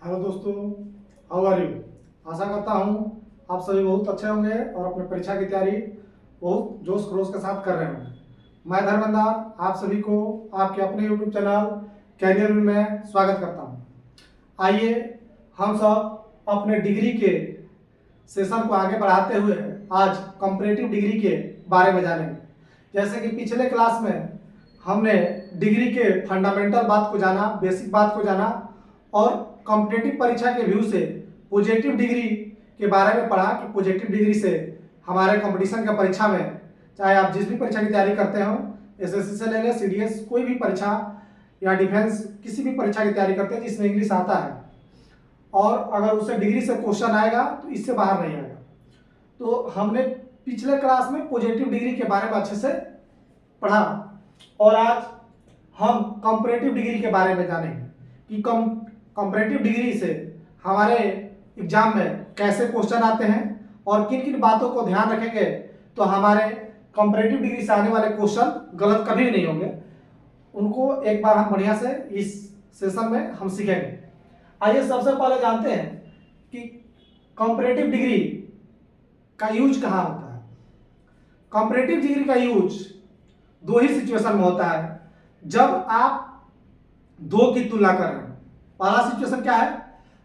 Hello दोस्तों, how are you. आशा करता हूँ आप सभी बहुत अच्छे होंगे और अपने परीक्षा की तैयारी बहुत जोश खरोश के साथ कर रहे होंगे। मैं धर्मेंद्र आप सभी को आपके अपने यूट्यूब चैनल कैरियर में स्वागत करता हूँ। आइए हम सब अपने डिग्री के सेशन को आगे बढ़ाते हुए आज कंपैरेटिव डिग्री के बारे में जानेंगे। जैसे कि पिछले क्लास में हमने डिग्री के फंडामेंटल बात को जाना, बेसिक बात को जाना और कॉम्पिटिटिव परीक्षा के व्यू से पॉजिटिव डिग्री के बारे में पढ़ा कि पॉजिटिव डिग्री से हमारे कंपटीशन के परीक्षा में, चाहे आप जिस भी परीक्षा की तैयारी करते हो, एसएससी से ले लें, सीडीएस, कोई भी परीक्षा या डिफेंस, किसी भी परीक्षा की तैयारी करते हैं जिसमें इंग्लिश आता है और अगर उससे डिग्री से क्वेश्चन आएगा तो इससे बाहर नहीं आएगा। तो हमने पिछले क्लास में पॉजिटिव डिग्री के बारे में अच्छे से पढ़ा और आज हम कंपैरेटिव डिग्री के बारे में जानेंगे कि कंपैरेटिव डिग्री से हमारे एग्जाम में कैसे क्वेश्चन आते हैं और किन किन बातों को ध्यान रखेंगे तो हमारे कंपैरेटिव डिग्री से आने वाले क्वेश्चन गलत कभी भी नहीं होंगे। उनको एक बार हम बढ़िया से इस सेशन में हम सीखेंगे। आइए सबसे पहले जानते हैं कि कंपैरेटिव डिग्री का यूज कहाँ होता है। कंपैरेटिव डिग्री का यूज दो ही सिचुएशन में होता है, जब आप दो की तुलना कर रहे हैं। पहला सिचुएशन क्या है,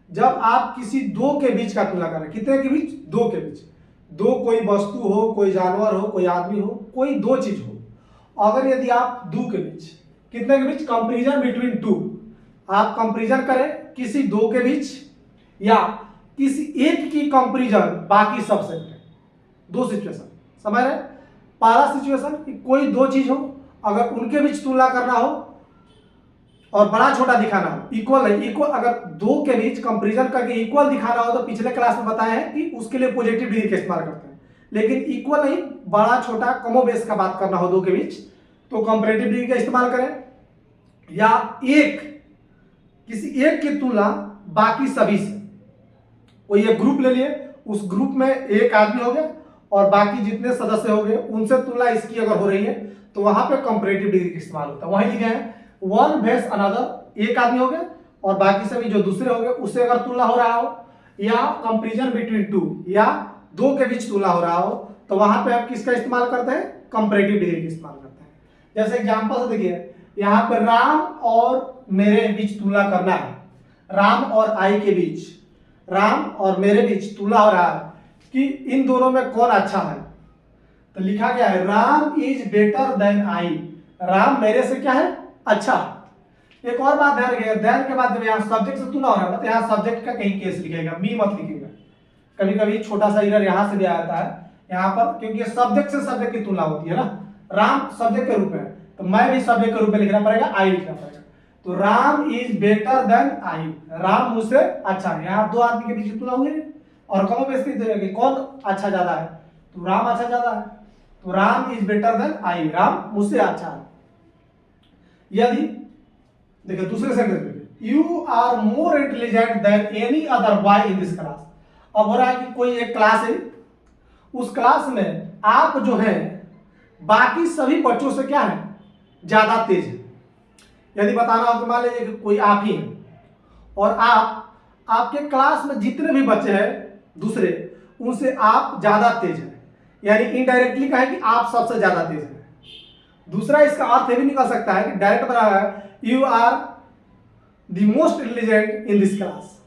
जब आप किसी दो के बीच का तुलना कर रहे हैं। कितने के बीच? दो के बीच। दो कोई वस्तु हो, कोई जानवर हो, कोई आदमी हो, कोई दो चीज हो। अगर यदि आप दो के बीच, कितने के बीच? Comparison between two. आप कंपैरिजन करें किसी दो के बीच या किसी एक की कंपैरिजन बाकी सबसे। दो सिचुएशन समझ रहे। पहला सिचुएशन कि कोई दो चीज हो, अगर उनके बीच तुलना करना हो और बड़ा छोटा दिखाना हो, इक्वल नहीं, इक्वल अगर दो के बीच कंपैरिजन करके इक्वल दिखाना हो तो पिछले क्लास में बताया है कि उसके लिए पॉजिटिव डिग्री का इस्तेमाल करते हैं। लेकिन इक्वल नहीं, बड़ा छोटा कमो बेस का बात करना हो दो के बीच तो कंपैरेटिव डिग्री का इस्तेमाल करें। या एक किसी एक की तुलना बाकी सभी से, कोई एक ग्रुप ले लिए, उस ग्रुप में एक आदमी हो गया और बाकी जितने सदस्य हो गए उनसे तुलना इसकी अगर हो रही है तो वहां पे कंपैरेटिव डिग्री का इस्तेमाल होता है। वहीं लिखे हैं वन वेस अनदर, एक आदमी हो गया और बाकी सभी जो दूसरे हो गए उससे अगर तुलना हो रहा हो, या कंपैरिजन बिटवीन टू, या दो के बीच तुलना हो रहा हो तो वहां पे आप किसका इस्तेमाल करते हैं? कंपैरेटिव डिग्री का इस्तेमाल करते हैं। जैसे एग्जांपल से देखिए, यहाँ पर राम और मेरे बीच तुलना करना है। राम और आई के बीच, राम और मेरे बीच तुलना हो रहा है कि इन दोनों में कौन अच्छा है। तो लिखा गया है Ram is better than I. Ram मेरे से क्या है? अच्छा। एक और बात ध्यान रखिएगा, ध्यान के बाद जब यहाँ सब्जेक्ट से तुलना हो रहा है तो यहाँ सब्जेक्ट का कहीं केस लिखेगा, मी मत लिखिएगा। कभी कभी छोटा सा एरर यहाँ से भी आता है यहाँ पर, क्योंकि सब्जेक्ट से सब्जेक्ट की तुलना होती है ना। राम सब्जेक्ट के रूप में तो मैं भी सब्जेक्ट के रूप में लिखना पड़ेगा, आई लिखना पड़ेगा। तो Ram is better than I, Ram मुझसे अच्छा है। यहाँ दो आदमी के बीच तुलना हुई और कम बेस्ती कौन अच्छा ज्यादा है, तो राम अच्छा ज्यादा है। तो Ram is better than I, Ram मुझसे अच्छा है। यदि देखिए दूसरे सेंटेंस में, you are more intelligent than any other boy in this class. अब हो रहा है कि कोई एक क्लास है, उस क्लास में आप जो है बाकी सभी बच्चों से क्या है? ज्यादा तेज है। यदि बताना हो तो मान लीजिए कि कोई आप ही है और आपके क्लास में जितने भी बच्चे हैं दूसरे, उनसे आप ज्यादा तेज हैं, यानी इनडायरेक्टली कहें कि आप सबसे ज्यादा तेज हैं। दूसरा इसका अर्थ ये भी निकल सकता है कि डायरेक्ट बना है you are the most intelligent in this class.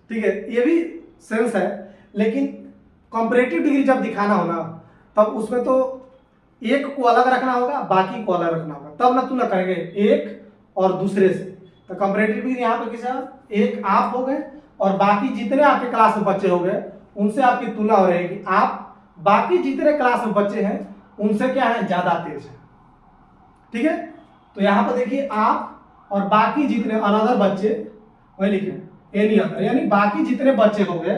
ठीक है, ये भी सेंस है। लेकिन कंपैरेटिव डिग्री जब दिखाना होगा तब उसमें तो एक को अलग रखना होगा, बाकी को अलग रखना होगा, तब ना तुलना करेंगे एक और दूसरे से। तो कंपैरेटिव डिग्री यहाँ पे किसा, एक आप हो गए और बाकी जितने आपके क्लास में बच्चे हो गए उनसे आपकी तुलना हो रही है कि आप बाकी जितने क्लास में बच्चे हैं उनसे क्या है? ज्यादा तेज है। ठीक है, तो यहां पर देखिए आप और बाकी जितने अनदर बच्चे, वही लिखे एनी अदर, यानी बाकी जितने बच्चे हो गए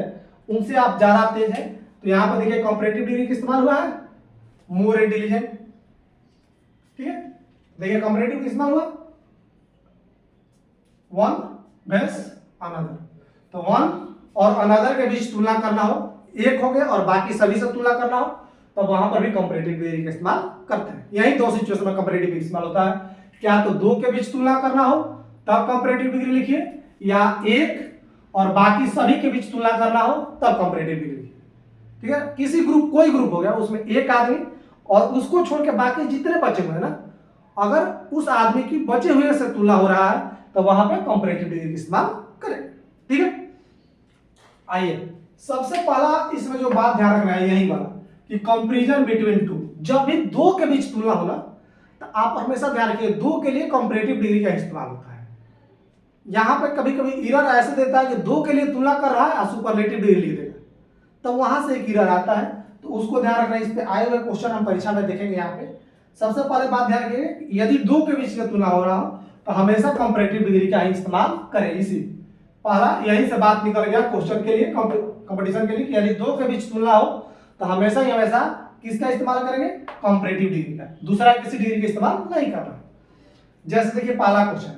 उनसे आप ज्यादा तेज हैं। तो यहां पर देखिए कंपैरेटिव डिग्री का इस्तेमाल हुआ है, मोर इंटेलिजेंट। ठीक है, देखिए कंपैरेटिव का इस्तेमाल हुआ वन वेस अनदर। तो वन और अनदर के बीच तुलना करना हो, एक हो गए और बाकी सभी से तुलना करना हो, तो वहां पर भी कंपैरेटिव डिग्री का इस्तेमाल करते हैं। यही दो सिचुएशन में कंपैरेटिव डिग्री इस्तेमाल होता है। क्या तो दो के बीच तुलना करना हो तब कंपैरेटिव डिग्री लिखिए, या एक और बाकी सभी के बीच तुलना करना हो तब कंपैरेटिव डिग्री। ठीक है, किसी ग्रुप, कोई ग्रुप हो गया, उसमें एक आदमी और उसको छोड़ के बाकी जितने बचे हुए हैं ना, अगर उस आदमी की बचे हुए से तुलना हो रहा है तो वहां पे कंपैरेटिव डिग्री इस्तेमाल करें। ठीक है, आइए सबसे पहला इसमें जो बात ध्यान रखना है यही वाला कि कंपैरिजन बिटवीन टू। जब भी दो के बीच तुलना हो ना तो आप हमेशा ध्यान रखिए दो के लिए कंपैरेटिव डिग्री का इस्तेमाल होता है। यहां पे कभी कभी एरर ऐसे देता है कि दो के लिए तुलना कर रहा है और सुपरलेटिव डिग्री लिख देगा, तो वहां से एक एरर आता है, तो उसको ध्यान रखना। इस पे आए हुए क्वेश्चन हम परीक्षा में देखेंगे। यहाँ पे सबसे पहले बात ध्यान रखिए, यदि दो के बीच में तुलना हो रहा हो तो हमेशा कंपैरेटिव डिग्री का ही इस्तेमाल करें। इसी पहला यही से बात निकल गया क्वेश्चन के लिए, कंपटीशन के लिए, कि यदि दो के बीच तुलना हो तो हमेशा ही हमेशा किसका इस्तेमाल करेंगे, कंपैरेटिव डिग्री का, दूसरा किसी डिग्री का इस्तेमाल नहीं करना। जैसे देखिए पहला क्वेश्चन है,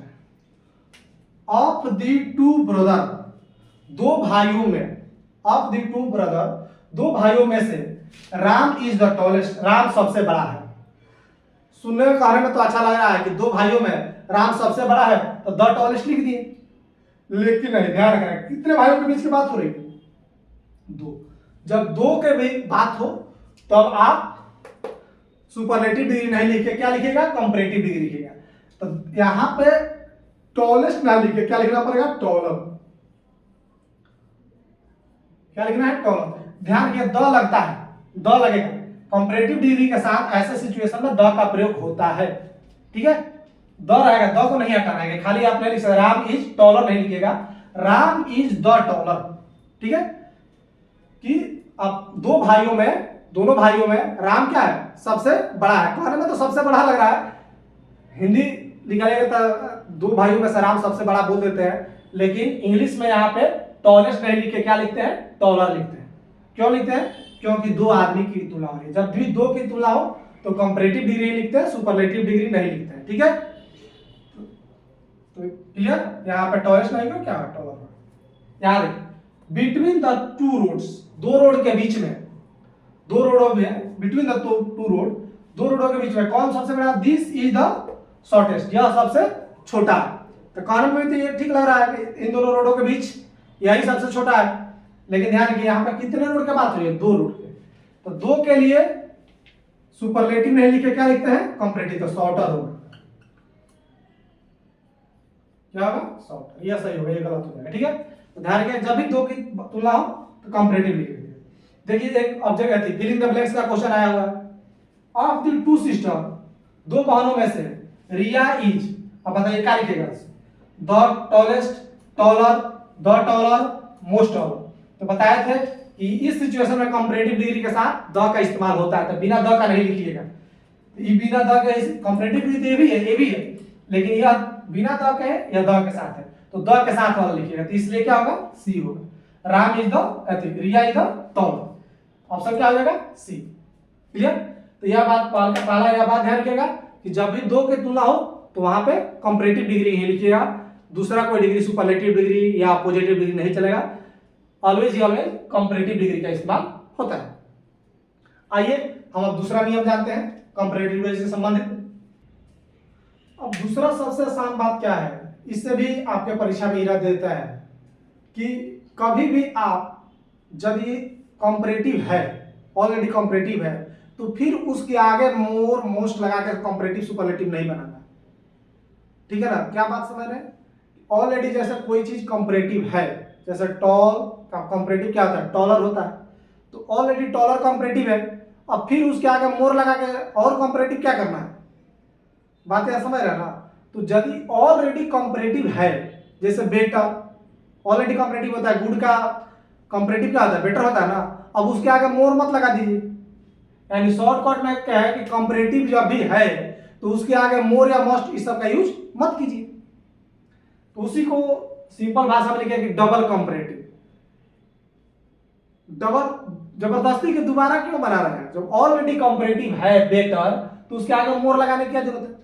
ऑफ द टू ब्रदर, दो भाइयों में, ऑफ द टू ब्रदर, दो भाइयों में से Ram is the tallest, Ram सबसे बड़ा है। सुनने में कहने में तो अच्छा लग रहा है कि दो भाइयों में राम सबसे बड़ा है तो द टॉलेस्ट लिख दिए, लेकिन नहीं, ध्यान रखना कितने भाइयों के बीच की बात हो रही है, दो। जब दो के बीच बात हो तब तो आप सुपरलेटिव डिग्री नहीं लिखे, क्या लिखेगा, कंपैरेटिव डिग्री लिखेगा। तो यहां पे टॉलेस्ट ना लिखे, क्या लिखना पड़ेगा, टॉलर। क्या लिखना है, टॉलर। ध्यान रखिए द लगता है, द लगेगा कंपैरेटिव डिग्री के साथ, ऐसे सिचुएशन में द का प्रयोग होता है। ठीक है, द रहेगा, द को नहीं हटाना है, खाली आप नहीं लिख सकते राम इज टॉलर, नहीं लिखेगा राम इज द टॉलर। ठीक है, कि अब दो भाइयों में, दोनों भाइयों में राम क्या है, सबसे बड़ा है। कहने में तो सबसे बड़ा लग रहा है, हिंदी निकालेगा तो दो भाइयों में से राम सबसे बड़ा बोल देते हैं, लेकिन इंग्लिश में यहाँ पे टॉलेस्ट नहीं लिख के क्या लिखते हैं, टॉलर लिखते हैं। क्यों लिखते हैं, क्योंकि दो आदमी की तुलना हो रही है। जब भी दो की तुलना हो तो कंपैरेटिव डिग्री लिखते हैं, सुपरलेटिव डिग्री नहीं लिखते हैं। ठीक है, तो क्लियर, यहाँ पे टॉलेस्ट नहीं हो, क्या है टॉलर। यहाँ देखिए बिटवीन द टू रोड्स, दो रोड के बीच में, दो रोडों में, बिटवीन द टू रोड, दो रोडों के बीच में कौन सबसे बड़ा, दिस इज द शॉर्टेस्ट, यह सबसे छोटा है। तो कहने में तो ये ठीक लग रहा है कि इन दोनों रोडों के बीच यही सबसे छोटा है, लेकिन ध्यान रखिए यहाँ पर कितने रोड की बात हो रही है, दो रोड के। तो दो के लिए सुपरलेटिव नहीं लिखे, क्या लिखते हैं, कंपैरेटिव, तो शॉर्टर होगा। क्या होगा, शॉर्टर, यह सही होगा, ये गलत हो जाएगा। ठीक है, तो ध्यान रखिए जब भी दो की तुलना हो तो कंपैरेटिव लिखेंगे। देखिए एक ऑब्जेक्ट है, फिल इन द ब्लैंक्स का क्वेश्चन आया हुआ है। ऑफ द टू सिस्टर, दो बहनों में से रिया इज, अब बताइए क्या लिखेगा, the tallest, taller, the taller, most taller. तो बताए थे कि इस सिचुएशन में कंपैरेटिव डिग्री के साथ द का इस्तेमाल होता है, तो बिना द का नहीं लिखिएगा। ये बिना द के कंपैरेटिव डिग्री ये भी है, लेकिन यह बिना द के है या द के साथ है, तो द के साथ वाला लिखिएगा। तो इसलिए क्या होगा, सी होगा। Ram is the, Riya is the taller, option क्या हो जाएगा, सी। क्लियर, तो यह बात पहला यह बात ध्यान रखिएगा कि जब भी दो की तुलना हो तो वहां पे कंपैरेटिव डिग्री ही लिखिएगा, दूसरा कोई डिग्री, सुपरलेटिव डिग्री या पॉजिटिव डिग्री नहीं चलेगा। ऑलवेज ही ऑलवेज कंपैरेटिव डिग्री का इस्तेमाल होता है। आइए हम अब दूसरा नियम जानते हैं कंपैरेटिव डिग्री से संबंधित। अब दूसरा सबसे आसान बात क्या है, इससे भी आपके परीक्षा में इरादा देता है कि कभी भी आप जब ये कंपैरेटिव है, ऑलरेडी कंपैरेटिव है, तो फिर उसके आगे मोर, मोस्ट लगाकर कंपैरेटिव सुपरलेटिव नहीं बनाना। ठीक है ना, क्या बात समझ रहे हैं, ऑलरेडी जैसे कोई चीज कंपैरेटिव है, जैसे टॉल का कंपैरेटिव क्या होता है, टॉलर होता है, तो ऑलरेडी टॉलर कंपैरेटिव है, अब फिर उसके आगे मोर लगा के और कंपैरेटिव क्या करना है, बातें समझ रहे हैं ना। तो यदि ऑलरेडी कंपैरेटिव है, जैसे बेटर ऑलरेडी कंपैरेटिव होता है, गुड का कंपैरेटिव क्या होता है, बेटर होता है ना, अब उसके आगे मोर मत लगा दीजिए। यानी शॉर्टकट में क्या है कि कंपैरेटिव जब भी है तो उसके आगे मोर या मस्ट इस सब का यूज मत कीजिए। तो उसी को सिंपल भाषा में लिखे कि डबल कंपैरेटिव। डबल जबरदस्ती के दोबारा क्यों बना रहे हैं, जब ऑलरेडी कंपैरेटिव है बेटर तो उसके आगे मोर लगाने की क्या जरूरत है।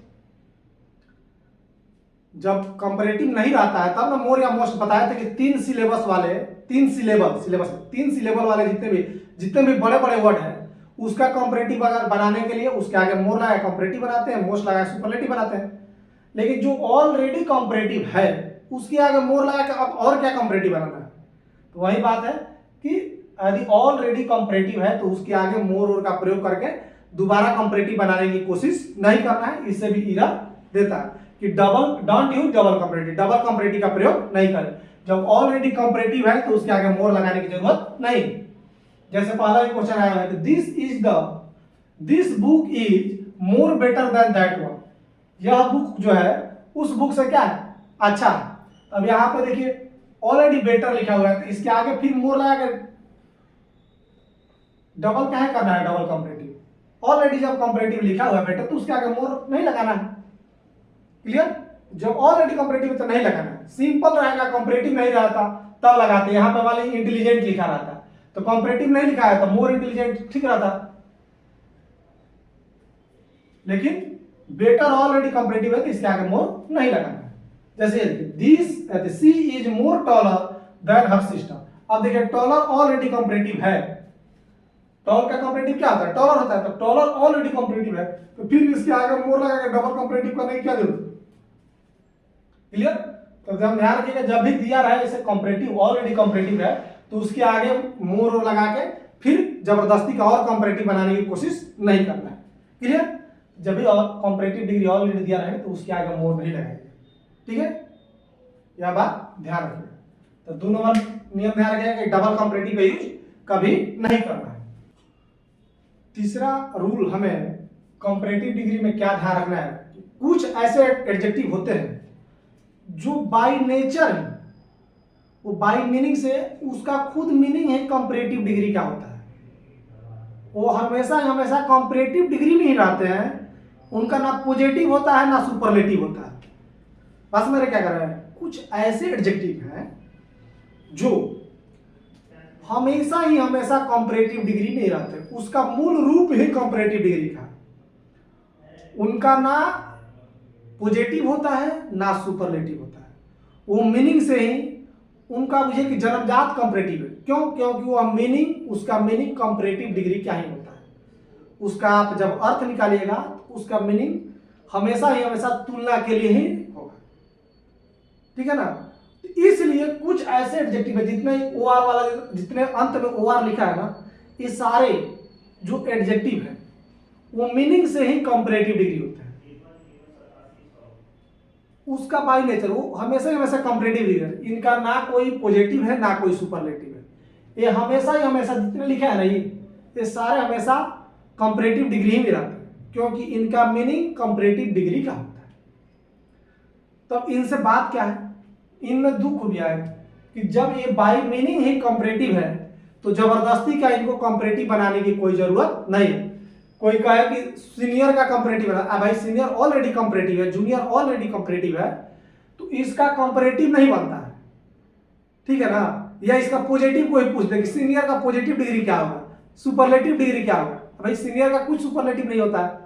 जब कंपैरेटिव नहीं रहता है तब ना मोर या मोस्ट बताया था कि तीन सिलेबस वाले, तीन सिलेबल वाले जितने भी बड़े बड़े वर्ड हैं उसका कंपैरेटिव अगर बनाने के लिए उसके आगे मोर लगाया कंपैरेटिव बनाते हैं, मोस्ट लगाया सुपरलेटिव बनाते हैं। लेकिन जो ऑलरेडी कंपैरेटिव है उसके आगे मोर लगा के अब और क्या कंपैरेटिव बनाना है। तो वही बात है कि यदि ऑलरेडी कंपैरेटिव है तो उसके आगे मोर और का प्रयोग करके दोबारा कंपैरेटिव बनाने की कोशिश नहीं करना है। इससे भी एरर देता है कि डोंट यूज डबल कंपैरेटिव का प्रयोग नहीं करें। जब ऑलरेडी कंपैरेटिव है तो उसके आगे मोर लगाने की जरूरत नहीं। जैसे पहला एक क्वेश्चन आया है कि this book is more better than that one. यह बुक जो है उस बुक से क्या है, अच्छा है। अब यहां पे देखिए ऑलरेडी बेटर लिखा हुआ है तो इसके आगे फिर मोर लगा के डबल क्या है करना है, डबल कंपैरेटिव। ऑलरेडी जब कंपैरेटिव लिखा हुआ है बेटर तो उसके आगे मोर नहीं लगाना है। क्लियर? जब ऑलरेडी कंपैरेटिव तो नहीं लगाना है। सिंपल रहेगा, कंपैरेटिव नहीं रहता तब लगाते। यहां पे वाले इंटेलिजेंट लिखा रहता तो कंपैरेटिव नहीं लिखा है तो मोर इंटेलिजेंट ठीक रहता, लेकिन बेटर ऑलरेडी कंपैरेटिव है तो इसके आगे मोर नहीं लगाना है। जैसे she is more taller than her sister. अब देखिए टॉलर ऑलरेडी कंपैरेटिव है, टॉल का कंपैरेटिव क्या होता है, टॉलर होता है। तो टॉलर ऑलरेडी कंपैरेटिव है तो फिर इसके आगे मोर लगा के डबल कंपैरेटिव करने की क्या जरूरत। क्लियर? तो ध्यान रखिएगा जब भी दिया रहे इसे कंपैरेटिव ऑलरेडी कंपैरेटिव है तो उसके आगे मोर लगा के फिर जबरदस्ती का और कंपैरेटिव बनाने की कोशिश नहीं करना है। क्लियर? जब भी कंपैरेटिव डिग्री ऑलरेडी दिया रहे तो उसके आगे मोर नहीं लगाएंगे। ठीक है, यह बात ध्यान रखिएगा। तो 2 नंबर नियम ध्यान रखिएगा कि डबल कंपैरेटिव का यूज कभी नहीं करना है। तीसरा रूल हमें कंपैरेटिव डिग्री में क्या ध्यान रखना है, कुछ ऐसे एडजेक्टिव होते हैं जो बाय नेचर है, वो बाय मीनिंग से उसका खुद मीनिंग है कंपैरेटिव डिग्री का होता है। वो हमेशा कंपैरेटिव डिग्री में ही रहते हैं। उनका ना पॉजिटिव होता है ना सुपरलेटिव होता है। बस मेरे क्या कर रहे हैं, कुछ ऐसे एडजेक्टिव हैं जो हमेशा कंपैरेटिव डिग्री में रहते हैं। उसका मूल रूप ही कंपैरेटिव डिग्री का, उनका ना पॉजिटिव होता है ना सुपरलेटिव होता है। वो मीनिंग से ही उनका मुझे कि जन्मजात कंपैरेटिव है। क्यों? क्योंकि वो मीनिंग, उसका मीनिंग कंपैरेटिव डिग्री क्या ही होता है। उसका आप जब अर्थ निकालिएगा तो उसका मीनिंग हमेशा तुलना के लिए ही होगा। ठीक है ना? इसलिए कुछ ऐसे एडजेक्टिव है जितने ओआर वाला, जितने अंत में ओआर लिखा है ना, ये सारे जो एडजेक्टिव है वो मीनिंग से ही कंपैरेटिव डिग्री होता है। उसका बाय नेचर वो हमेशा कंपैरेटिव डिग्री है। इनका ना कोई पॉजिटिव है ना कोई सुपरलेटिव है। ये हमेशा जितने लिखा है ना ये सारे हमेशा कंपैरेटिव डिग्री में रहते हैं, क्योंकि इनका मीनिंग कंपैरेटिव डिग्री का होता है। तब इनसे बात क्या है, इनमें दुख भी है कि जब ये बाय मीनिंग ही कंपैरेटिव है तो जबरदस्ती का इनको कंपैरेटिव बनाने की कोई जरूरत नहीं है। कोई कहे कि सीनियर का कंपैरेटिव है, भाई सीनियर ऑलरेडी कंपैरेटिव है, जूनियर ऑलरेडी कंपैरेटिव है, तो इसका कंपैरेटिव नहीं बनता है। ठीक है ना? या इसका पॉजिटिव कोई पूछ दे कि सीनियर का पॉजिटिव डिग्री क्या होगा, सुपरलेटिव डिग्री क्या होगा। भाई सीनियर का कुछ सुपरलेटिव नहीं होता है,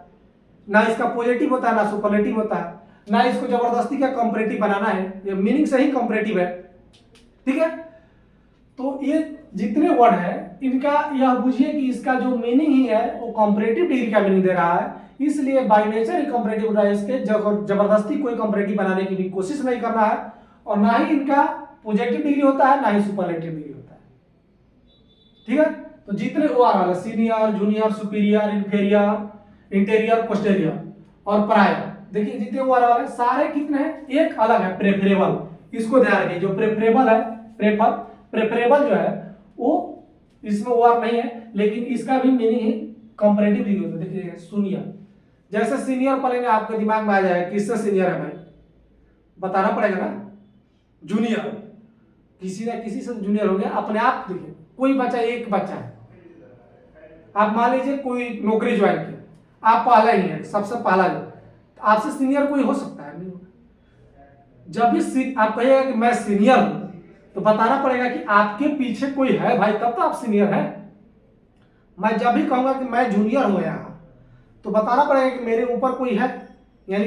ना इसका पॉजिटिव होता है ना सुपरलेटिव होता है, ना इसको जबरदस्ती का कंपैरेटिव बनाना है। ये मीनिंग से ही कंपैरेटिव है। ठीक है? तो ये जितने वर्ड है इनका यह बुझिए कि इसका जो मीनिंग ही है वो कंपैरेटिव डिग्री का मीनिंग दे रहा है, इसलिए बाय नेचर ही कंपैरेटिव होता है। इसके जबरदस्ती कोई कंपैरेटिव बनाने की भी कोशिश नहीं करना है, और ना ही इनका पॉजिटिव डिग्री होता है ना ही सुपरलेटिव डिग्री होता है। ठीक है? तो जितने ओआर वाले senior, junior, superior, inferior, interior, posterior और प्रायर, देखिए जितने ओआर वाले सारे कितने हैं, एक अलग है प्रेफरेबल। इसको ध्यान रखिए, जो प्रेफरेबल है, प्रेफरेबल जो है वो इसमें ओआर नहीं है, लेकिन इसका भी मीनिंग है कंपैरेटिव डिग्री होता है। देखिए सीनियर, जैसे सीनियर पढ़ेंगे आपके दिमाग में आ जाएगा किससे सीनियर है, भाई बताना पड़ेगा ना। जूनियर किसी ना किसी से जूनियर हो गया अपने आप। देखिए कोई बच्चा, एक बच्चा है, आप मान लीजिए कोई नौकरी ज्वाइन किया, आप पहला ही है, सबसे पहला जो, तो आपसे सीनियर कोई हो सकता है नहीं। जब भी आप कहिएगा कि मैं सीनियर हूं तो बताना पड़ेगा कि आपके पीछे कोई है भाई, तब तो आप सीनियर हैं। मैं जब भी कहूंगा कि मैं जूनियर हूं यहां तो बताना पड़ेगा कि मेरे ऊपर कोई है। यानी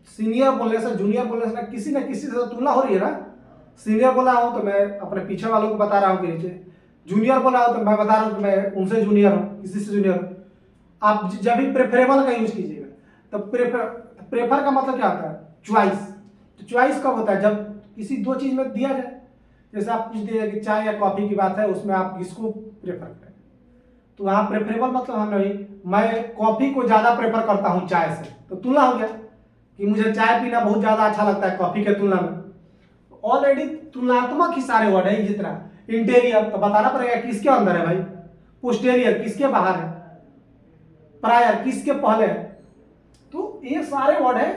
सीनियर बोलने से, जूनियर बोलने से ना किसी से तुलना हो रही है ना। सीनियर बोला हूं तो मैं अपने पीछे वालों को बता रहा हूं कि जूनियर बोला हूं तो मैं बता रहा हूं कि मैं उनसे जूनियर हूं, किसी से जूनियर हूं। आप जब भी प्रेफरेबल का यूज कीजिएगा तो प्रेफर का मतलब क्या होता है, चॉइस। तो चॉइस कब होता है, जब किसी दो चीज में दिया जाए। जैसे आप पूछ दिए कि चाय या कॉफी की बात है, उसमें आप किसको प्रेफर करें, तो वहाँ प्रेफरेबल मतलब हम नहीं, मैं कॉफी को ज़्यादा प्रेफर करता हूँ चाय से, तो तुलना हो गया कि मुझे चाय पीना बहुत ज़्यादा अच्छा लगता है कॉफी के तुलना में। ऑलरेडी तुलनात्मक ही सारे वर्ड है। जितना इंटीरियर तो बताना पड़ेगा किसके अंदर है भाई, पोस्टेरियर किसके बाहर है, प्रायर किसके पहले है। तो ये सारे वर्ड है,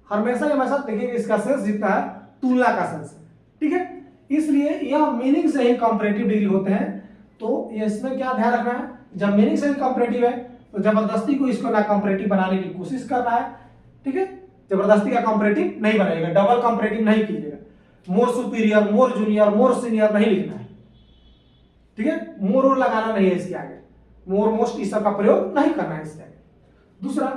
हमेशा हमेशा देखिए इसका सेंस जितना है तुलना का सेंस है, ठीक है। इसलिए यह मीनिंग से ही कंपैरेटिव डिग्री होते हैं। तो ये इसमें क्या ध्यान रखना है, जब मीनिंग से ही कंपैरेटिव है तो जबरदस्ती को इसको ना कंपैरेटिव बनाने की कोशिश करना है, ठीक है। जबरदस्ती का कंपैरेटिव नहीं बनाएगा, डबल कंपैरेटिव नहीं कीजिएगा। मोर सुपीरियर, मोर जूनियर, मोर सीनियर नहीं लिखना है, ठीक है। मोर और लगाना नहीं है इसके आगे, मोर मोस्ट इस सब का प्रयोग नहीं करना है इसके आगे। दूसरा,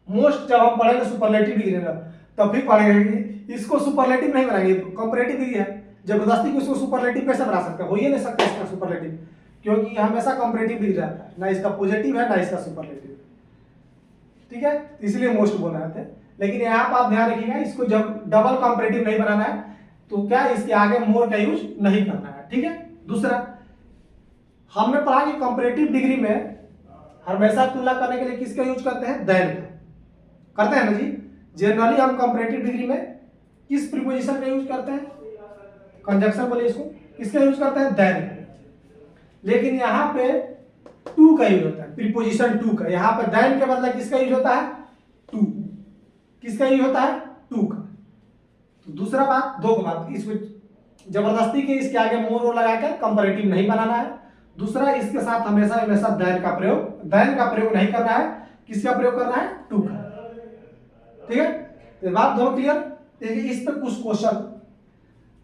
मोस्ट जब हम पढ़ेंगे सुपरलेटिव डिग्री में तब भी पढ़ेंगे, इसको सुपरलेटिव नहीं बनाएंगे, कंपैरेटिव डिग्री है। जबरदस्ती को इसको सुपरलेटिव कैसे बना सकते हैं, हो ही नहीं सकता इसका सुपरलेटिव, क्योंकि हमेशा कंपैरेटिव डिग्री रहता है, ना इसका पॉजिटिव है ना इसका सुपरलेटिव, ठीक है। इसलिए मोस्ट बोल रहे थे। लेकिन यहाँ पर आप ध्यान रखिएगा, इसको जब डबल कंपैरेटिव नहीं बनाना है तो क्या इसके आगे मोर का यूज नहीं करना है, ठीक है। दूसरा, हमने पढ़ा कि कंपैरेटिव डिग्री में हमेशा तुलना करने के लिए किसका यूज करते हैं, देन का करते हैं ना जी। जनरली हम कंपैरेटिव डिग्री में किस प्रीपोजिशन का यूज करते हैं, कंजंक्शन बोले इसको, किसका यूज करते हैं, देन का। लेकिन यहाँ पे टू का यूज होता है, प्रीपोजिशन टू का। यहाँ पे देन के बदले किसका यूज होता है, टू। किसका यूज होता है, टू का। तो दूसरा बात, दो बात, इसको जबरदस्ती के इसके आगे मोर और लगाकर कंपैरेटिव नहीं बनाना है। दूसरा, इसके साथ हमेशा हमेशा देन का प्रयोग नहीं करना है। किसका प्रयोग करना है, टू का, ठीक है। तो बात दोनों क्लियर। देखिए इस पे कुछ क्वेश्चन,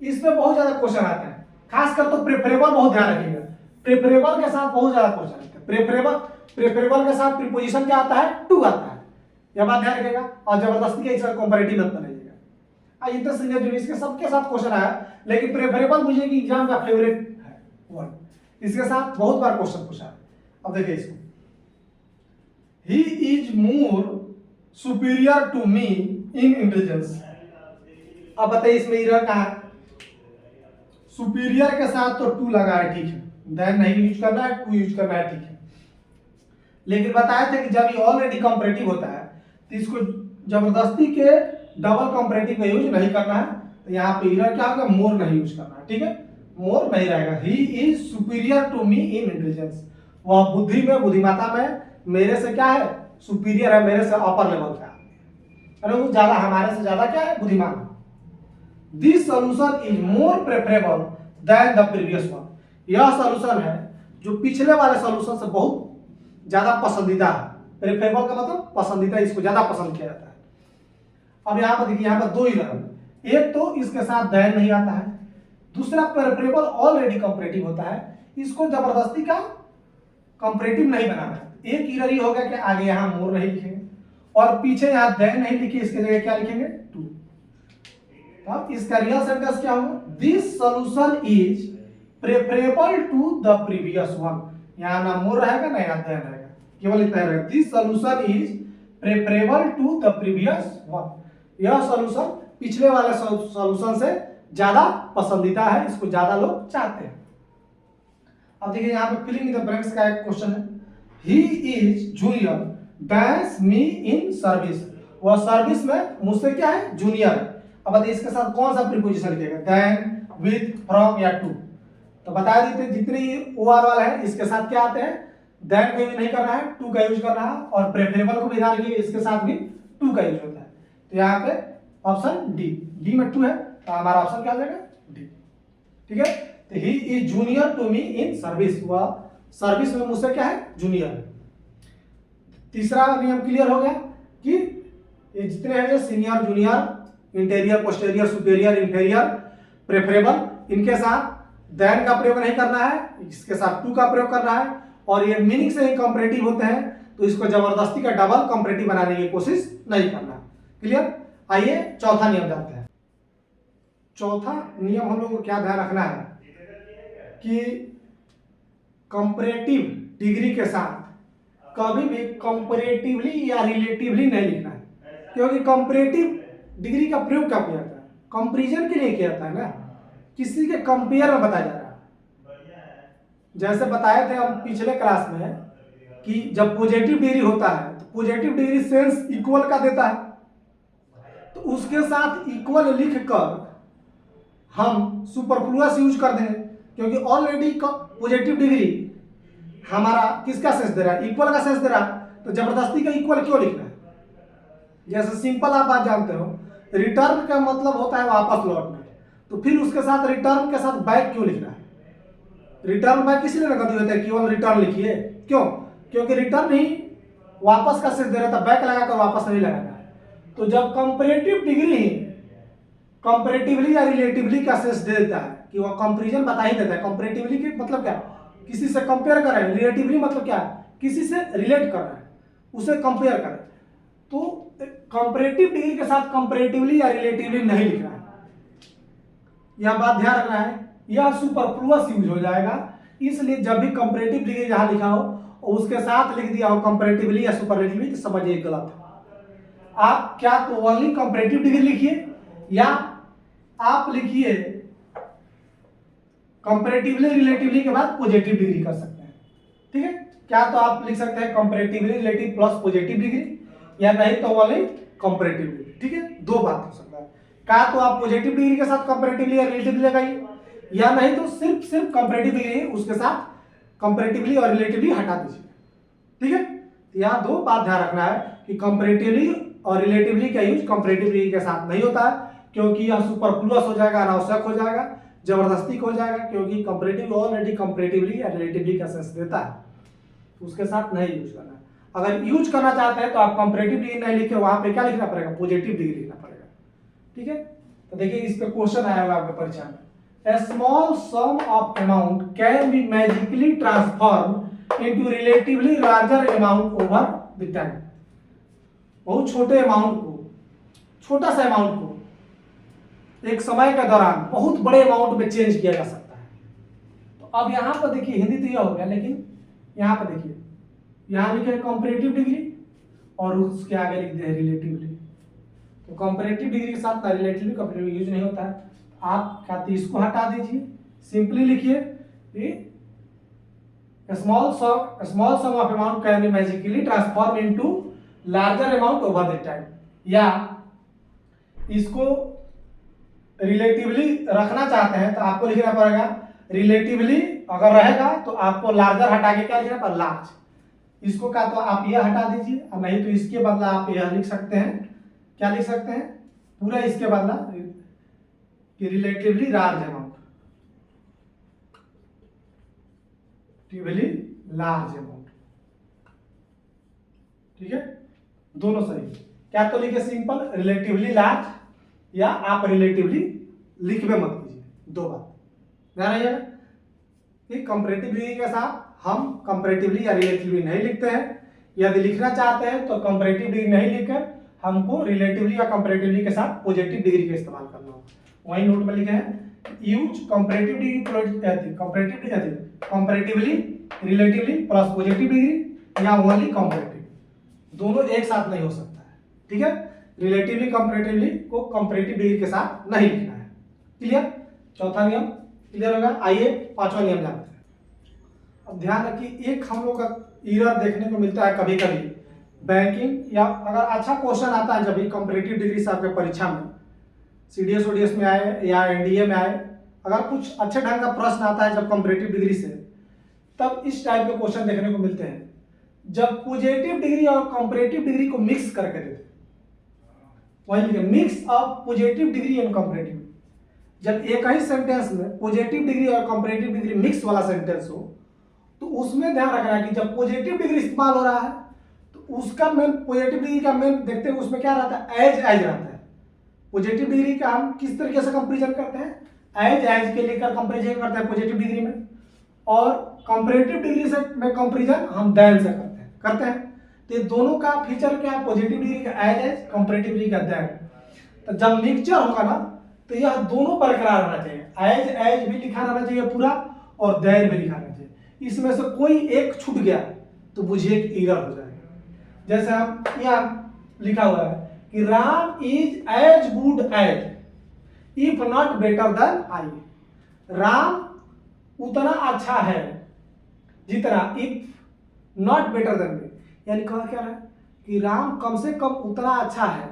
इस पे बहुत ज्यादा क्वेश्चन आते हैं, खासकर तो प्रेफरेबल बहुत ध्यान रखिएगा। प्रेफरेबल के साथ बहुत ज्यादा क्वेश्चन आते हैं। प्रेफरेबल के साथ प्रीपोजिशन क्या आता है, टू आता है, यह बात ध्यान रखिएगा। और जबरदस्ती के इसका कंपैरेटिव मत बनाइएगा। ये तो सीनियर जूनियर इसके सबके साथ क्वेश्चन आया, लेकिन प्रेफरेबल मुझे कि एग्जाम का फेवरेट है वर्ड, इसके साथ बहुत बार क्वेश्चन पूछा है। अब देखिए इसको, he is more superior to me in intelligence. अब बताइए इसमें एरर कहाँ है, सुपीरियर के साथ तो टू लगा है, ठीक है, देन नहीं यूज करना है, टू यूज करना है, ठीक है। लेकिन बताया था कि जब ये ऑलरेडी कंपैरेटिव होता है तो इसको जबरदस्ती के डबल कंपैरेटिव का यूज नहीं करना है। तो यहाँ पे एरर क्या होगा, मोर नहीं यूज करना है, ठीक है, मोर नहीं रहेगा। He is superior to me in intelligence, वह बुद्धि में, बुद्धिमत्ता में मेरे से क्या है, सुपीरियर है, मेरे से अपर लेवल का, अरे वो ज्यादा, हमारे से ज्यादा क्या है, बुद्धिमान। This solution is more preferable than the previous one. यह सॉल्यूशन है जो पिछले वाले सॉल्यूशन से बहुत ज्यादा पसंदीदा है। प्रेफरेबल का मतलब पसंदीदा, इसको ज्यादा पसंद किया जाता है। अब यहाँ पर देखिए, यहाँ पर दो एरर, एक तो इसके साथ देन नहीं आता है, दूसरा प्रेफरेबल ऑलरेडी कंपैरेटिव होता है, इसको जबरदस्ती का कंपैरेटिव नहीं बनाना है। एक एरर ही हो गया कि आगे यहाँ मोर नहीं लिखेंगे और पीछे यहाँ देन नहीं लिखे, इसके जगह क्या लिखेंगे, टू। अब इसका रियल सेंटेंस क्या होगा, this solution is preferable to the previous one. यहाँ ना मोर रहेगा ना यहाँ देन रहेगा, केवल इतना रहेगा, this solution is preferable to the previous one. यह सॉल्यूशन पिछले वाले सॉल्यूशन से ज्यादा पसंदीदा है, इसको ज्यादा लोग चाहते हैं। अब देखिए यहाँ पे फिलिंग इन द ब्लैंक्स का एक क्वेश्चन है, ही is junior dash me in service. वह सर्विस में मुझसे क्या है, जूनियर है। अब बताइए इसके साथ कौन सा प्रीपोजिशन लिखेगा, देन, विद, फ्रॉम या टू। तो बता देते जितने ओआर वाला है इसके साथ क्या आते हैं, देन का यूज नहीं करना है, टू का यूज करना है, और प्रेफरेबल को भी ध्यान रखिए, इसके साथ भी टू का यूज होता है। तो यहाँ पे ऑप्शन डी में टू है, तो हमारा ऑप्शन क्या हो जाएगा, डी, ठीक है। तो he is junior to me in service, वह सर्विस में मुझसे क्या है, जूनियर है। तीसरा नियम क्लियर हो गया कि ये जितने हैं senior, junior, interior, posterior, superior, inferior, preferable, इनके साथ देन का प्रयोग नहीं करना है, इसके साथ टू का प्रयोग करना है, और ये मीनिंग से ही कंपैरेटिव होते हैं, तो इसको जबरदस्ती का डबल कंपैरेटिव बनाने की कोशिश नहीं करना। क्लियर। आइए चौथा नियम जानते हैं। चौथा नियम हम लोग को क्या ध्यान रखना है कि कंपैरेटिव डिग्री के साथ कभी भी कंपैरेटिवली या रिलेटिवली नहीं लिखना है, क्योंकि कंपैरेटिव डिग्री का प्रयोग क्या किया जाता है, कंपैरिजन के लिए किया जाता है ना, किसी के कंपेयर में बताया जा रहा है। जैसे बताए थे हम पिछले क्लास में कि जब पॉजिटिव डिग्री होता है तो पॉजिटिव डिग्री सेंस इक्वल का देता है, तो उसके साथ इक्वल लिख कर हम सुपरफ्लुअस यूज कर देंगे, क्योंकि ऑलरेडी पॉजिटिव डिग्री हमारा किसका सेंस दे रहा है, इक्वल का सेंस दे रहा है, तो जबरदस्ती का इक्वल क्यों लिखना है। जैसे सिंपल आप बात जानते हो, रिटर्न का मतलब होता है वापस लौटना, तो फिर उसके साथ रिटर्न के साथ बैक क्यों लिखना है। रिटर्न बैक इसलिए गलती होता है, केवल रिटर्न लिखिए, क्यों, क्योंकि रिटर्न ही वापस का सेंस दे रहा था, बैक लगाकर वापस नहीं लगाना है। तो जब कंपैरेटिव डिग्री ही कंपैरेटिवली या रिलेटिवली का सेंस दे देता है कि वो कंपैरिजन बता ही देता है। कंपैरेटिवली के मतलब क्या, किसी से कंपेयर कर रहे हैं, रिलेटिवली मतलब क्या, किसी से रिलेट कर रहे हैं, उसे कंपेयर करें। तो कंपैरेटिव डिग्री के साथ कंपैरेटिवली या रिलेटिवली नहीं लिखना है, यह बात ध्यान रखना है, यह सुपरफ्लुअस यूज हो जाएगा। इसलिए जब भी कंपैरेटिव डिग्री जहां लिखा हो और उसके साथ लिख दिया हो कंपैरेटिवली या सुपरलेटिवली, तो समझिए गलत है। आप क्या तो ओनली कंपैरेटिव डिग्री लिखिए या आप लिखिए कंपैरेटिवली रिलेटिवली के बाद पॉजिटिव डिग्री कर सकते हैं, ठीक है। क्या तो आप लिख सकते हैं comparatively relative plus positive degree, या नहीं तो ओनली कंपैरेटिव डिग्री, ठीक है। दो बात हो सकता है, क्या तो आप पॉजिटिव डिग्री के साथ कंपैरेटिवली या रिलेटिवली लगाइए, या नहीं तो सिर्फ कंपैरेटिव डिग्री उसके साथ कंपैरेटिवली और रिलेटिवली हटा दीजिए, ठीक है। यहाँ दो बात ध्यान रखना है कि कंपैरेटिवली और रिलेटिवली का यूज कंपैरेटिव डिग्री के साथ नहीं होता है, क्योंकि यह सुपरफ्लुअस हो जाएगा, अनावश्यक हो जाएगा, जबरदस्ती हो जाएगा, क्योंकि कंपैरेटिव ऑलरेडी कंपैरेटिवली या रिलेटिवली का सेंस देता है, तो उसके साथ नहीं यूज करना है। अगर यूज करना चाहते हैं तो आप कंपैरेटिव डिग्री नहीं लिखे, वहां पे क्या लिखना पड़ेगा, पॉजिटिव डिग्री लिखना पड़ेगा, ठीक है। तो देखिए इस पे क्वेश्चन आया होगा आपके परीक्षा में, A small sum of amount can be magically transformed into relatively larger amount over the time। बहुत छोटे अमाउंट को, छोटा सा अमाउंट को एक समय के दौरान बहुत बड़े अमाउंट में चेंज किया जा सकता है। तो अब यहाँ पर देखिए, हिंदी तो यह हो गया, लेकिन यहाँ पर देखिए, यहाँ लिखे है कंपैरेटिव डिग्री और उसके आगे लिख दिया रिलेटिवली। तो कंपैरेटिव डिग्री के साथ रिलेटिवली कंपैरेटिव यूज नहीं होता है, आप क्या तो इसको हटा दीजिए, सिंपली लिखिए small sum of amount can be magically transform into larger amount over the time, या इसको रिलेटिवली रखना चाहते हैं तो आपको लिखना पड़ेगा रिलेटिवली, अगर रहेगा तो आपको लार्जर हटा के क्या लिखना पड़ेगा, लार्ज। इसको क्या तो आप यह हटा दीजिए, और नहीं तो इसके बदला आप यह लिख सकते हैं, क्या लिख सकते हैं, पूरा इसके बदला कि relatively large amount, relatively large amount, ठीक है, दोनों सही। क्या तो लिखे सिंपल रिलेटिवली लार्ज, या आप रिलेटिवली लिखवे मत कीजिए, दो बात ध्यान रखिएगा कि कंपैरेटिव डिग्री के साथ हम कंपैरेटिवली या रिलेटिवली नहीं लिखते हैं। यदि लिखना चाहते हैं तो कंपैरेटिव डिग्री नहीं लिखकर हमको रिलेटिवली या कंपैरेटिवली के साथ पॉजिटिव डिग्री का इस्तेमाल करना होगा। वही नोट में लिखे हैं use comparative degree comparatively relatively plus positive degree, या ओनली कंपैरेटिव, दोनों एक साथ नहीं हो सकता है, ठीक है। रिलेटिवली कंपैरेटिवली को कंपैरेटिव डिग्री के साथ नहीं लिखना है, क्लियर। चौथा नियम क्लियर होगा। आइए पांचवा नियम जानते हैं। अब ध्यान रखिए, एक हम लोग का एरर देखने को मिलता है कभी कभी बैंकिंग, या अगर अच्छा क्वेश्चन आता है जब भी कंपैरेटिव डिग्री से आपके परीक्षा में सीडीएस ओडीएस में आए या एनडीए में आए, अगर कुछ अच्छे ढंग का प्रश्न आता है जब कंपैरेटिव डिग्री से, तब इस टाइप के क्वेश्चन देखने को मिलते हैं जब पॉजिटिव डिग्री और कंपैरेटिव डिग्री को मिक्स करके देते हैं। वही लिखे mix of positive degree and comparative. जब एक ही सेंटेंस में पॉजिटिव डिग्री और कंपैरेटिव डिग्री मिक्स वाला सेंटेंस हो, तो उसमें ध्यान रखना है कि जब पॉजिटिव डिग्री इस्तेमाल हो रहा है तो उसका मेन पॉजिटिव डिग्री का मेन देखते हैं उसमें क्या रहता है, एज रहता है। पॉजिटिव डिग्री का हम किस तरीके से कंपैरिजन करते हैं, एज के लेकर कंपैरिजन करते हैं पॉजिटिव डिग्री में, और कंपैरेटिव डिग्री से में कंपैरिजन हम दैन से करते हैं। तो ये दोनों का फीचर क्या है, पॉजिटिव डिग्री का एज कंपैरेटिव डिग्री का दैन। तो जब मिक्सचर होगा ना तो यह दोनों बरकरार रहना चाहिए, एज भी लिखा रहना चाहिए पूरा और दैन भी लिखा रहना चाहिए। इसमें से कोई एक छूट गया तो बुझिए कि एरर हो जाएगा। जैसे हम यहाँ लिखा हुआ है कि Ram is as good as, if not better than I. Ram उतना अच्छा है जितना, if not better than me, यानी कहा क्या है कि राम कम से कम उतना अच्छा है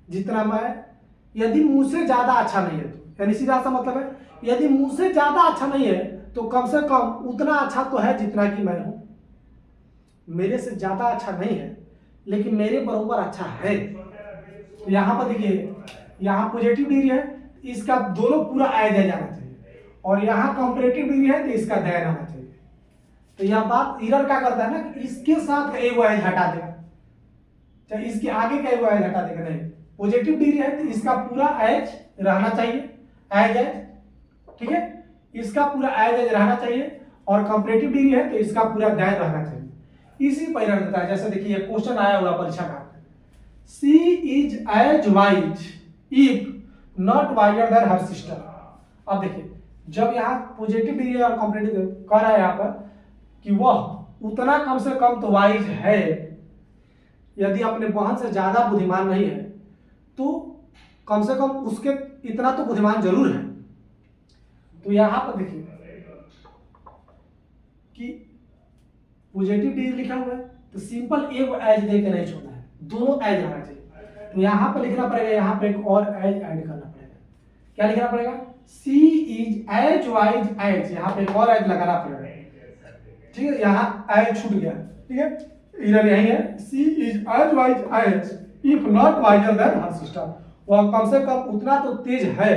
जितना मैं, यदि मुझसे ज्यादा अच्छा नहीं है तो, यानी सीधा सा मतलब है यदि मुझसे ज्यादा अच्छा नहीं है तो कम से कम उतना अच्छा तो है जितना कि मैं हूं। मेरे से ज्यादा अच्छा नहीं है लेकिन मेरे बराबर अच्छा है। तो यहां पर देखिए, यहां पॉजिटिव डिग्री है, इसका दोनों पूरा एज आ जाना चाहिए, और यहां कंपैरेटिव डिग्री है तो इसका दैन आना चाहिए। तो यह बात एरर क्या करता है ना कि इसके साथ एक एज हटा देगा, चाहे इसके आगे का एक एज हटा देगा, नहीं। पॉजिटिव डिग्री है तो इसका पूरा एज रहना चाहिए, एज, ठीक है, इसका पूरा एज रहना चाहिए, और कंपैरेटिव डिग्री है तो इसका पूरा दैन रहना चाहिए। इसी पर एरर देता है। जैसे देखिए क्वेश्चन आया हुआ परीक्षा का, she is as wise if not wider than her sister. अब देखिए जब यहाँ पॉजिटिव डिग्री और कंपैरेटिव कह रहा है यहाँ पर कि वह उतना कम से कम तो वाइज है, यदि अपने बहन से ज्यादा बुद्धिमान नहीं है तो कम से कम उसके इतना तो बुद्धिमान जरूर है। तो यहां पर देखिए कि पॉजिटिव डिग्री लिखा हुआ है तो सिंपल एक एज देकर नहीं छोड़ना है, दोनों एज रहना चाहिए। तो यहां पर लिखना पड़ेगा, यहां पर एक और एज ऐड करना पड़ेगा। क्या लिखना पड़ेगा? सी इज एज वाइज एज, यहां पे एक और एज लगाना पड़ेगा, ठीक है। यहां एज छूट गया, ठीक है, इधर यही है, she is as wise as if not wiser than her sister. वह कम से कम उतना तो तेज है,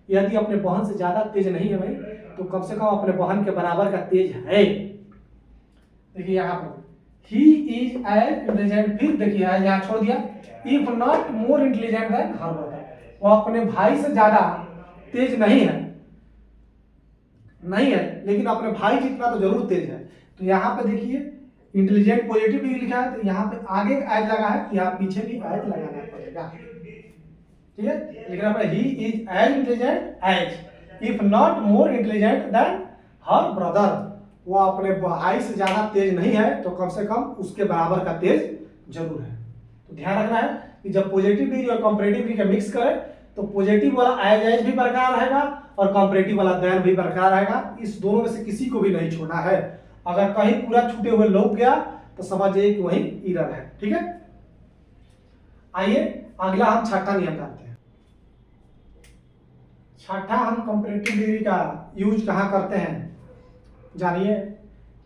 यदि अपने बहन से ज्यादा तेज नहीं है भाई तो कम से कम अपने बहन के बराबर का तेज है। देखिए यहाँ पर ही इज एज इंटेलिजेंट, फिर देखिए एज यहाँ छोड़ दिया, if not more intelligent than her brother. वह अपने भाई से ज्यादा तेज नहीं है, लेकिन अपने भाई जितना तो जरूर तेज है। तो यहाँ पे देखिए इंटेलिजेंट पॉजिटिव डिग्री लिखा है तो यहाँ पे आगे एज लगा है, यहाँ पीछे भी एज लगाना पड़ेगा, ठीक है। लिखना पड़ेगा he is as intelligent as if not more intelligent than her brother. वो अपने भाई से ज्यादा तेज नहीं है तो कम से कम उसके बराबर का तेज जरूर है। तो ध्यान रखना है कि जब पॉजिटिव डिग्री और कंपैरेटिव डिग्री का मिक्स करें तो पॉजिटिव वाला एज भी बरकरार रहेगा और कंपैरेटिव वाला देन भी बरकरार रहेगा। इस दोनों में से किसी को भी नहीं छोड़ना है। अगर कहीं पूरा छूटे हुए लौट गया तो समझिए कि वही एरर है, ठीक है। आइए अगला हम छठा नियम जानते हैं। छठा हम कंपैरेटिव डिग्री का यूज कहाँ करते हैं जानिए,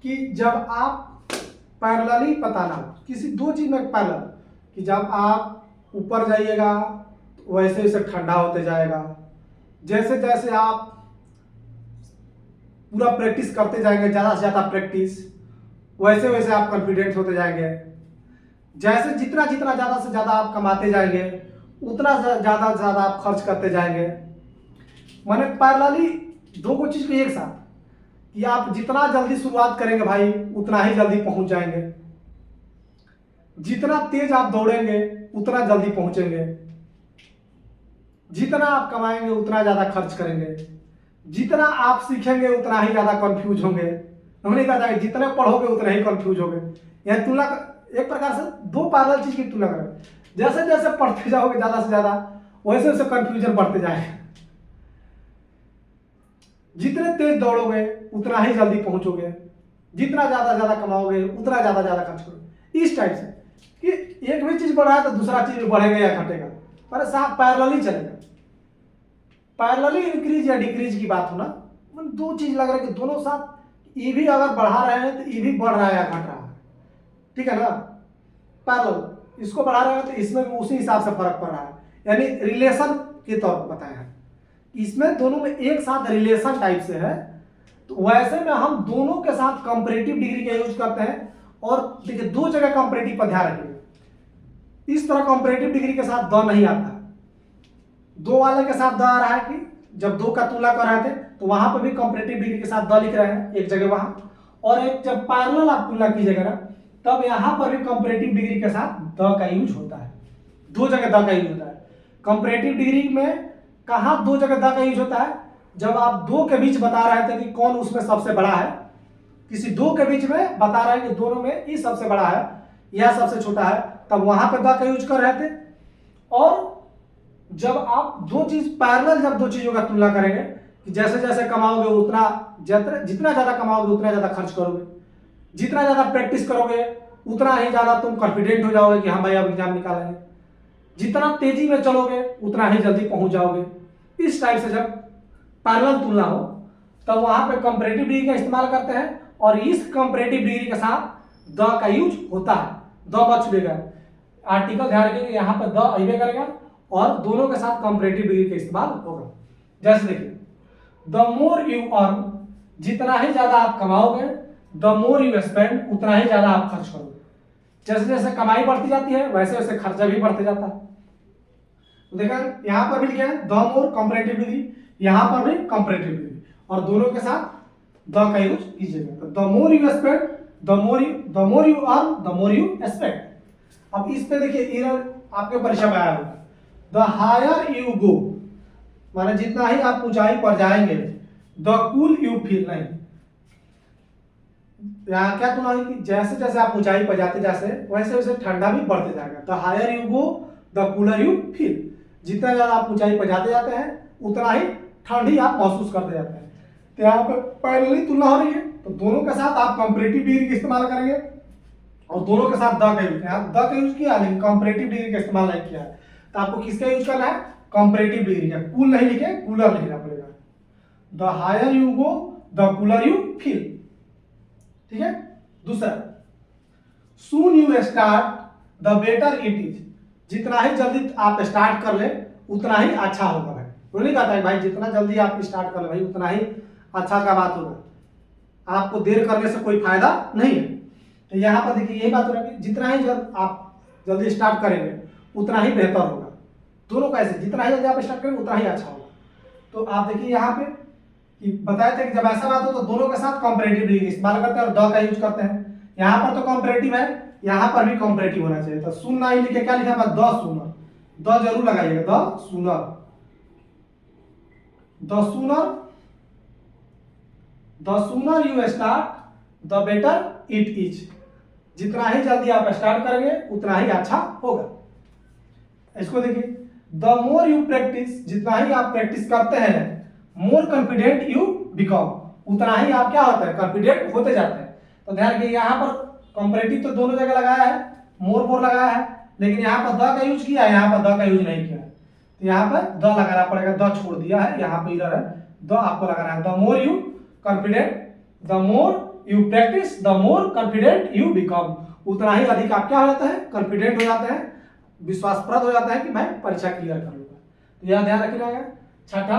कि जब आप पैरेलली बताना किसी दो चीज में पैरेलल, कि जब आप ऊपर जाइएगा वैसे वैसे ठंडा होते जाएगा, जैसे जैसे आप पूरा प्रैक्टिस करते जाएंगे, ज्यादा से ज्यादा प्रैक्टिस, वैसे वैसे आप कॉन्फिडेंट होते जाएंगे। जैसे जितना जितना ज्यादा से ज्यादा आप कमाते जाएंगे उतना ज्यादा से ज्यादा आप खर्च करते जाएंगे। माने पैरेलली दो चीज को एक साथ, कि आप जितना जल्दी शुरुआत करेंगे भाई उतना ही जल्दी पहुंच जाएंगे, जितना तेज आप दौड़ेंगे उतना जल्दी पहुंचेंगे, जितना आप कमाएंगे उतना ज्यादा खर्च करेंगे, जितना आप सीखेंगे उतना ही ज्यादा कंफ्यूज होंगे। हमने कहा था जितने पढ़ोगे उतना ही कंफ्यूज होगे। यह तुलना एक प्रकार से दो पैरेलल चीज की तुलना करें, जैसे जैसे पढ़ते जाओगे ज्यादा से ज्यादा वैसे वैसे कंफ्यूजन बढ़ते जाएगा। जितने तेज दौड़ोगे उतना ही जल्दी पहुंचोगे, जितना ज्यादा कमाओगे उतना ज्यादा खर्च करोगे। इस टाइप से कि एक भी चीज बढ़ा है तो दूसरा चीज बढ़ेगा या घटेगा, पर साथ पैरेलली चलेगा। पैरेलली इंक्रीज या डिक्रीज की बात होना, दो चीज लग रहा है कि दोनों साथ, ये भी अगर बढ़ा रहे हैं तो ये भी बढ़ रहा है या घट रहा है, ठीक है ना। पैरेलल इसको बढ़ा रहे हैं तो इसमें भी उसी हिसाब से फर्क पड़ रहा है, यानी रिलेशन के तौर पर बताया है। इसमें दोनों में एक साथ रिलेशन टाइप से है, तो वैसे में हम दोनों के साथ कंपैरेटिव डिग्री का यूज करते हैं। और देखिए दो जगह कंपैरेटिव पर ध्यान रखिए, इस तरह कंपैरेटिव डिग्री के साथ द नहीं आता। दो वाले के साथ द आ रहा है कि जब दो का तुलना कर रहे थे तो वहां पर भी कंपैरेटिव डिग्री के साथ द लिख रहे हैं एक जगह वहां, और एक जब पैरेलल आप तुलना कीजिएगा ना तब यहां पर भी कंपैरेटिव डिग्री के साथ द का यूज होता है। दो जगह द का यूज होता है। कंपैरेटिव डिग्री में कहां दो जगह द का यूज होता है? जब आप दो के बीच बता रहे थे कि कौन उसमें सबसे बड़ा है, किसी दो के बीच में बता रहे हैं कि दोनों में ये सबसे बड़ा है या सबसे छोटा है, तब वहां पे द का यूज कर रहे थे। और जब आप दो चीज पैरेलल, जब दो चीजों का तुलना करेंगे कि जैसे जैसे कमाओगे उतना जितना ज्यादा कमाओगे उतना ज्यादा खर्च करोगे, जितना ज्यादा प्रैक्टिस करोगे उतना ही ज्यादा तुम कॉन्फिडेंट हो जाओगे कि हाँ भाई अब एग्जाम निकालेंगे, जितना तेजी में चलोगे उतना ही जल्दी पहुंच जाओगे। इस टाइप से जब पैरेलल तुलना हो तब वहां पे कंपैरेटिव डिग्री का इस्तेमाल करते हैं, और इस कंपैरेटिव डिग्री के साथ द का यूज होता है। द मत छूटेगा, आर्टिकल ध्यान रखिए यहाँ पर द आइबे करेगा और दोनों के साथ कंपैरेटिव डिग्री का इस्तेमाल होगा। जैसे देखिए, द मोर यू अर्न, जितना ही ज्यादा आप कमाओगे, द मोर यू स्पेंड, उतना ही ज्यादा आप खर्च करोगे। जैसे जैसे कमाई बढ़ती जाती है वैसे वैसे खर्चा भी बढ़ते जाता है। तो देखा यहाँ पर भी लिखा है द मोर कंपैरेटिव डिग्री, यहाँ पर भी कंपैरेटिव डिग्री, और दोनों के साथ द का यूज कीजिएगा। तो the more you spend, the more you earn, the more you spend. अब इस पे देखिए एरर आपके परीक्षा में आया होगा, द हायर यू गो, माने जितना ही आप ऊंचाई पर जाएंगे, द कूल यू फील, नहीं, यहाँ क्या तुलना है कि जैसे जैसे आप ऊंचाई पर जाते जैसे वैसे वैसे ठंडा भी बढ़ते जाएगा। The higher you go the cooler you feel, जितना ज्यादा आप ऊंचाई पर जाते जाते हैं उतना ही ठंडी आप महसूस करते जाते हैं। तो यहाँ पे पैरेलल तुलना हो रही है, तो दोनों के साथ आप कंपैरेटिव डिग्री का इस्तेमाल करेंगे और दोनों के साथ द का यूज, यहाँ द का यूज किया लेकिन कंपैरेटिव डिग्री का इस्तेमाल नहीं किया है। तो आपको किसका यूज करना है? कंपैरेटिव डिग्री का। कूल नहीं लिखे, कूलर लिखना पड़ेगा। The higher you go the cooler you feel, ठीक है। दूसरा, soon you start the better it is, जितना ही जल्दी आप स्टार्ट कर ले उतना ही अच्छा होगा भाई। वो नहीं कहता है भाई जितना जल्दी आप स्टार्ट कर ले भाई उतना ही अच्छा का बात होगा, आपको देर करने से कोई फायदा नहीं है। तो यहाँ पर देखिए यही बात हो रहा है कि जितना ही आप जल्दी स्टार्ट करेंगे उतना ही बेहतर होगा। दोनों का ऐसे, जितना ही जल्दी आप स्टार्ट करेंगे उतना ही अच्छा होगा। तो आप देखिए यहाँ पे कि बताए थे कि जब ऐसा बात हो तो दोनों के साथ कंपैरेटिव डिग्री इस्तेमाल करते हैं और द का यूज करते हैं। यहाँ पर तो कंपैरेटिव है, यहाँ पर भी कंपैरेटिव होना चाहिए। तो सुन नहीं लिखे, क्या लिखा है? द सूनर, द जरूर लगाइएगा, the sooner, the sooner, the sooner you start the better it is, जितना ही जल्दी आप स्टार्ट करेंगे उतना ही अच्छा होगा। इसको देखिए, द मोर यू प्रैक्टिस, जितना ही आप प्रैक्टिस करते हैं, मोर कॉन्फिडेंट यू बिकम, उतना ही आप क्या होता है? कॉन्फिडेंट होते जाते हैं। तो ध्यान रखिए यहाँ पर कंपैरेटिव तो दोनों जगह लगाया है, मोर लगाया है, लेकिन यहाँ पर द का यूज किया है, यहाँ पर द का यूज नहीं किया है। तो यहाँ पर द लगाना पड़ेगा, द छोड़ दिया है, यहाँ पर इधर है, द आपको लगाना है। The more you confident, the more you practice, the more confident you become, उतना ही अधिक आप क्या हो जाता है? कॉन्फिडेंट हो जाते हैं, विश्वासप्रद हो जाता है कि मैं परीक्षा क्लियर कर लूंगा। तो यह ध्यान रखिएगा। छठा,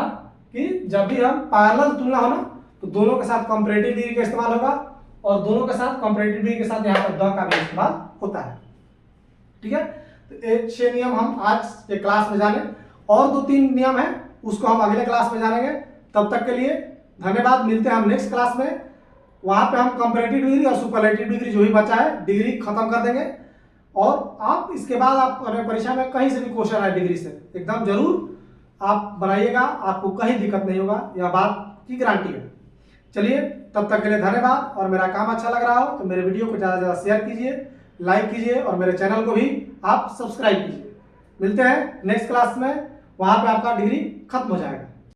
कि जब भी हम पैरेलल तुलना हो ना तो दोनों के साथ कंपैरेटिव डिग्री का इस्तेमाल होगा और दोनों के साथ कंपैरेटिव डिग्री के साथ यहाँ पर द का भी इस्तेमाल होता है, ठीक है। तो ये 6 नियम हम आज के क्लास में जाने, और 2-3 नियम है उसको हम अगले क्लास में जानेंगे। तब तक के लिए धन्यवाद, मिलते हैं हम नेक्स्ट क्लास में। वहां पे हम कंपैरेटिव डिग्री और सुपरलेटिव डिग्री जो भी बचा है डिग्री खत्म कर देंगे, और आप इसके बाद आप अपने परीक्षा में कहीं से भी क्वेश्चन आए डिग्री से एकदम जरूर आप बनाइएगा, आपको कहीं दिक्कत नहीं होगा, यह बात की गारंटी है। चलिए, तब तक के लिए धन्यवाद। और मेरा काम अच्छा लग रहा हो तो मेरे वीडियो को ज़्यादा से ज़्यादा शेयर कीजिए, लाइक कीजिए और मेरे चैनल को भी आप सब्सक्राइब कीजिए। मिलते हैं नेक्स्ट क्लास में, वहाँ पे आपका डिग्री खत्म हो जाएगा।